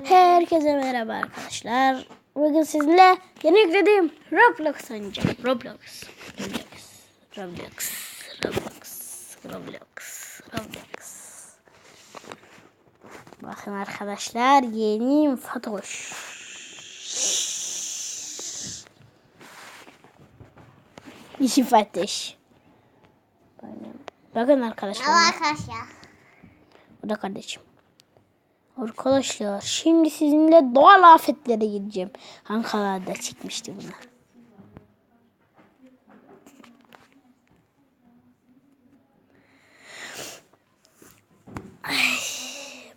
Herkese merhaba arkadaşlar. Bugün sizinle yeni yüklediğim Roblox oynayacağım. Roblox. Bakın arkadaşlar, yeni Fatoş. İşi Fatoş. Bakın arkadaşlar. Bu da kardeşim. Arkadaşlar şimdi sizinle doğal afetlere gideceğim. Ankara'da çıkmıştı bunlar.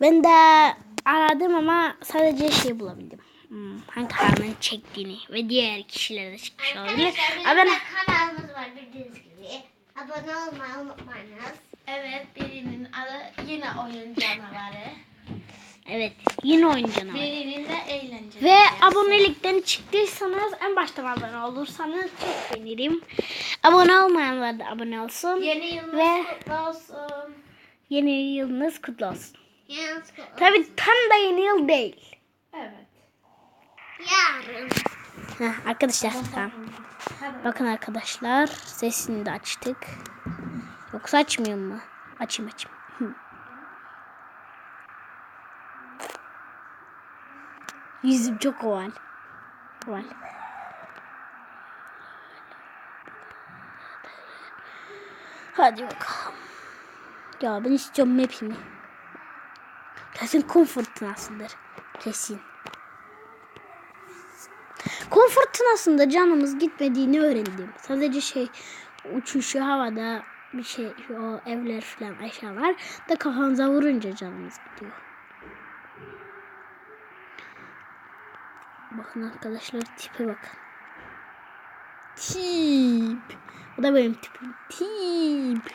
Ben de aradım ama sadece şey bulabildim. Ankara'nın çektiğini ve diğer kişilere de çıkmış olabilir. Kanalımız var bildiğiniz gibi. Abone olmayı unutmayınız. Evet, birinin adı yine oyun canavarı. Evet, yine oyun canavarı. Birinin de eğlence. Ve abonelikten çıktıysanız, en baştan abone olursanız çok sevinirim. Abone olmayanlar da abone olsun. Yeni yılınız Ve kutlu olsun. yeni yılınız kutlu olsun. Yalnız Tabii tam da yeni yıl değil. Evet. yarın. Arkadaşlar tamam. Bakın arkadaşlar, sesini de açtık. Yoksa açmıyor mu? Açayım. Yüzüm çok oval. Hadi bakalım. Ya ben istiyorum map'imi. Kesin kum fırtınasıdır. Kesin. Kum fırtınasında canımız gitmediğini öğrendim. Sadece uçuşu havada bir şey, o evler falan eşyalar da kafanıza vurunca canımız gidiyor. Bakın arkadaşlar, tipe bakın. Tip. Bu da benim tipim. Tip.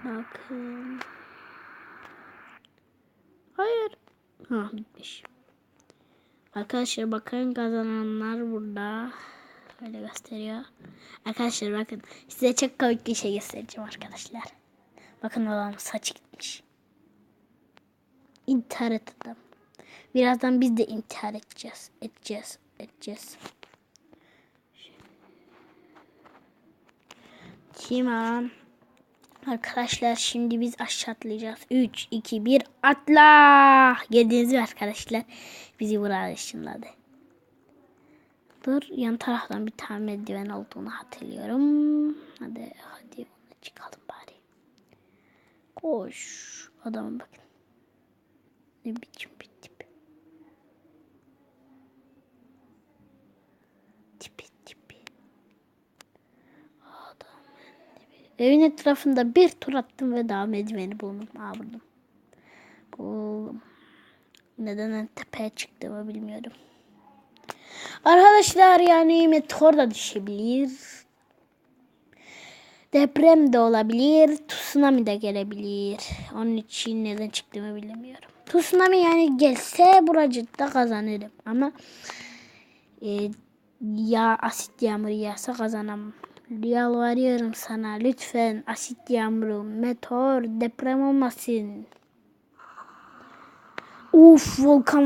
Bakın. Hayır. Bitmiş. Arkadaşlar bakın, kazananlar burada. Böyle gösteriyor. Arkadaşlar bakın, size çok komik bir şey göstereceğim arkadaşlar. Bakın, babamın saçı gitmiş. İntihar et adam. Birazdan biz de intihar edeceğiz. Tamam. Arkadaşlar şimdi biz aşağı atlayacağız. 3, 2, 1 atla. Gördüğünüz gibi arkadaşlar, bizi buraya ışınladı. Dur, yan taraftan bir tane merdiven olduğunu hatırlıyorum. Hadi ona çıkalım bari. Koş. Adama bakın. Ne biçim bir tip. Tipi. Adam. Evin etrafında bir tur attım ve daha merdiveni buldum. Buldum. Neden en tepeye çıktığımı bilmiyorum. Arkadaşlar, yani meteor da düşebilir. Deprem de olabilir. Tsunami de gelebilir. Onun için neden çıktığımı bilemiyorum. Tsunami yani gelse buracıkta kazanırım. Ama ya asit yağmuru yağsa kazanamam. Yalvarıyorum sana, lütfen asit yağmuru, meteor, deprem olmasın. Uf, volkan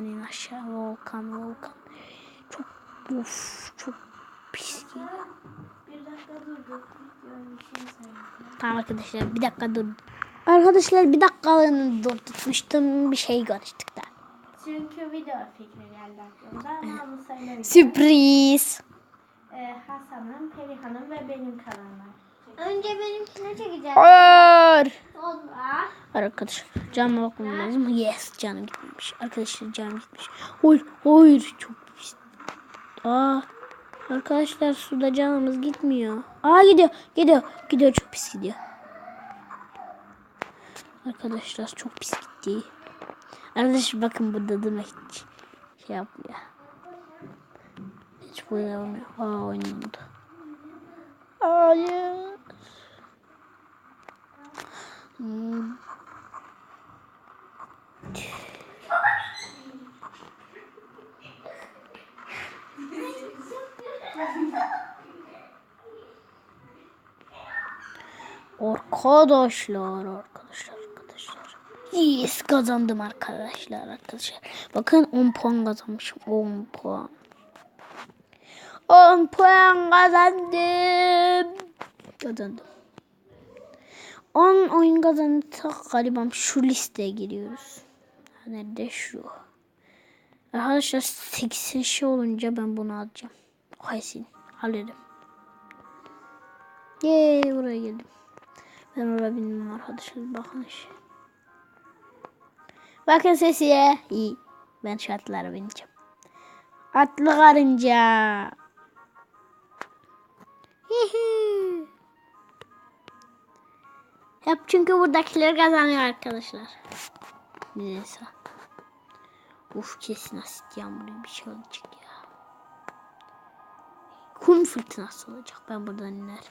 in aşağı, volkan. Çok pis geliyor. Bir dakika dur. Tamam arkadaşlar, bir dakika dur. Arkadaşlar, bir dakikalığını tutmuştum, bir şey karıştık da. Çünkü video fikri geldi aklımda ama onu söylemeyeceğim. Sürpriz. Hasan'ın, Perihan'ın ve benim kanalım. Önce benimkine çekeceğim. Hayır. Sonra. Arkadaşlar, canıma bakmam lazım. Yes, canım gitmemiş. Arkadaşlar, canım gitmiş. Hayır, çok pis. Arkadaşlar, suda canımız gitmiyor. Gidiyor, çok pis gidiyor. Arkadaşlar, çok pis gitti. Arkadaşlar bakın, burada demek hiç şey yapmıyor. Hiç böyle olmuyor. Oynamadı. Hayır. Arkadaşlar Yes, kazandım arkadaşlar. Bakın 10 puan kazanmışım. 10 puan. 10 puan kazandım. Kazandım. 10 oyun kazanırsak galiba şu listeye giriyoruz. Nerede şu? Arkadaşlar 80 şey olunca ben bunu alacağım. Kesin alırım. Yeee buraya geldim. Ben oraya bindim arkadaşlar. Bakın işte. Bakın sesiye. İyi. Ben şu atlara bineceğim. Atlı karınca. Hihi. Hep çünkü buradakiler kazanıyor arkadaşlar. Neyse. Uf kesin asit yağmuru bir şey olacak ya. Kum fırtınası olacak. Ben buradan iner.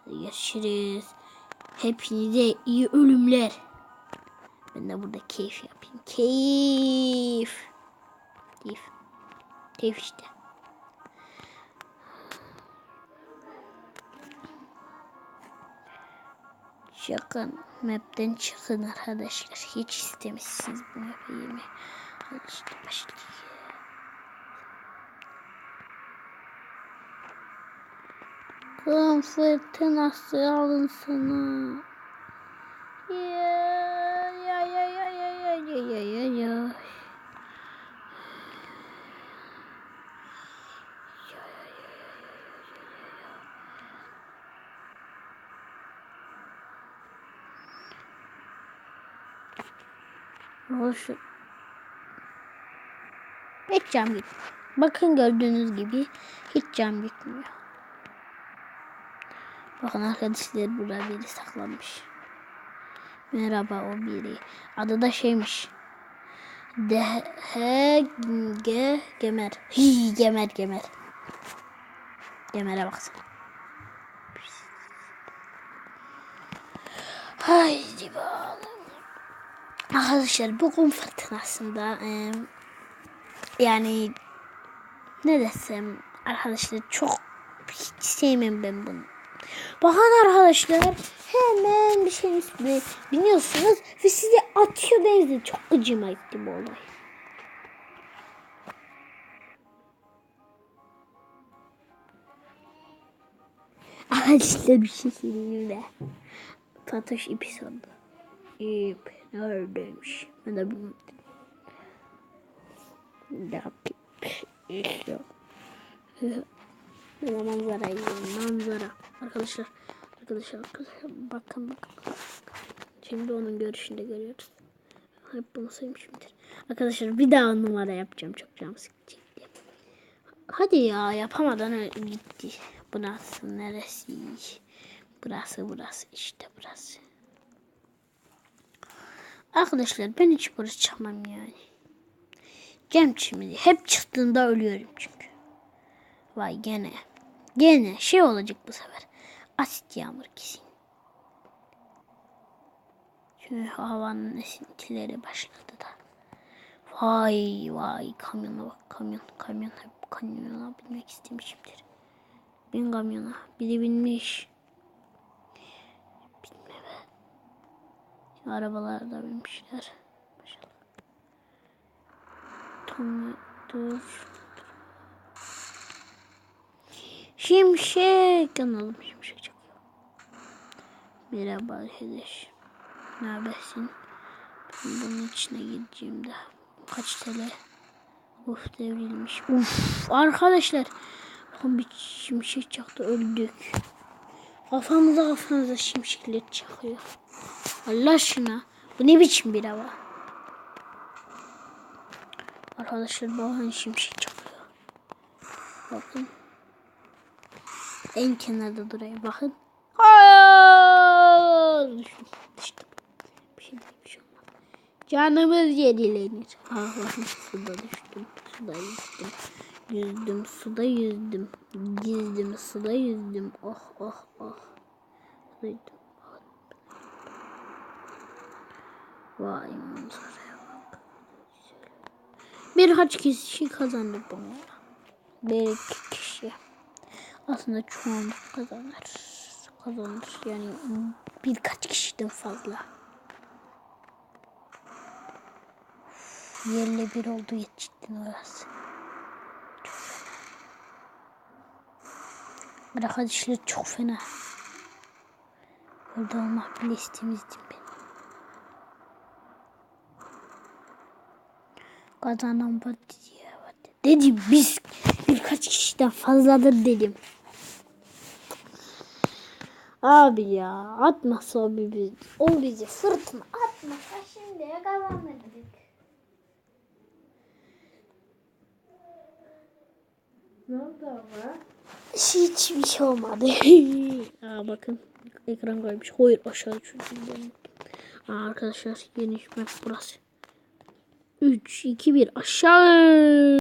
Hadi görüşürüz. Hepinize iyi ölümler. Ben de burada keyif yapayım. Keyif. Keyif. Keyif işte. Çıkın. Map'ten çıkın arkadaşlar. Hiç istemişsiniz bu map'e yemeği. Hadi işte başlayalım. Kum fırtınası alın sana. Ya. Hoş. Hiç cam gitmiyor. Bakın gördüğünüz gibi hiç cam gitmiyor. Bakın arkadaşlar burada biri saklanmış. Merhaba o biri. Adı da şeymiş. Gemer. Gemer. Gemer'e baksana. Haydi bakalım. Arkadaşlar bu kum fırtınasında yani ne desem arkadaşlar çok hiç sevmem ben bunu. Bakın arkadaşlar hemen bir şeyin üstüne biniyorsunuz ve sizi atıyor denize. Çok gıcıma gitti bu olay. Arkadaşlar bir şey söyleyeyim de. Fatoş ipi sandı. İp neredeymiş? Ben de bilmiyorum. Ne yapayım? Manzara yiyorum. Manzara. Arkadaşlar. Bakın. Şimdi onun görüşünde görüyoruz. Hep bunu saymışımdır. Arkadaşlar bir daha numara yapacağım. Çok canım sıkıntı. Hadi ya yapamadan gitti. Burası neresi? Burası işte burası. Arkadaşlar ben hiç burası çıkmam yani. Cem çimeni hep çıktığında ölüyorum çünkü. Vay gene şey olacak bu sefer. Asit yağmur kesin. Çünkü havanın esintileri başladı da. Vay kamyona bak kamyon hep kamyona binmek istemişimdir. Bin kamyona biri binmiş. Binme be. Arabalarda binmişler. Maşallah. Tamam dur. Şimşek analım şimşek çakıyor. Merhaba arkadaş. Ne habersin? Ben bunun içine gireceğim de. Kaç TL? Uf devrilmiş. Uf arkadaşlar. Bakın bir şimşek çaktı öldük. Kafamıza şimşekler çakıyor. Allah aşkına. Bu ne biçim bir hava? Arkadaşlar bakın şimşek çakıyor. Bakın. En kenarda durayım. Bakın. Düştüm. Bir şey olmaz. Canımız yedilenir. Bakın suda düştüm. Suda yüzdüm. Gizdim suda yüzdüm. Oh. Duydum. Vay manzaraya bak. Birkaç kişi kazandı bunu. Bir iki kişi. Aslında çoğunluk kazanır. Yani birkaç kişiden fazla. Yerle bir oldu gerçekten orası. Arkadaşlar çok fena. Orada olmak bile istemezdim ben. Kazanan bu diye. Dedim biz birkaç kişiden fazladır dedim. Abi ya atmasa o bizi fırtına atmasa şimdiye kazanırdık. Ne oldu ama? Hiçbir şey olmadı. Aa, bakın ekran kaymış. Hayır aşağı düşürdüm. Arkadaşlar yeni map burası. 3, 2, 1 aşağı.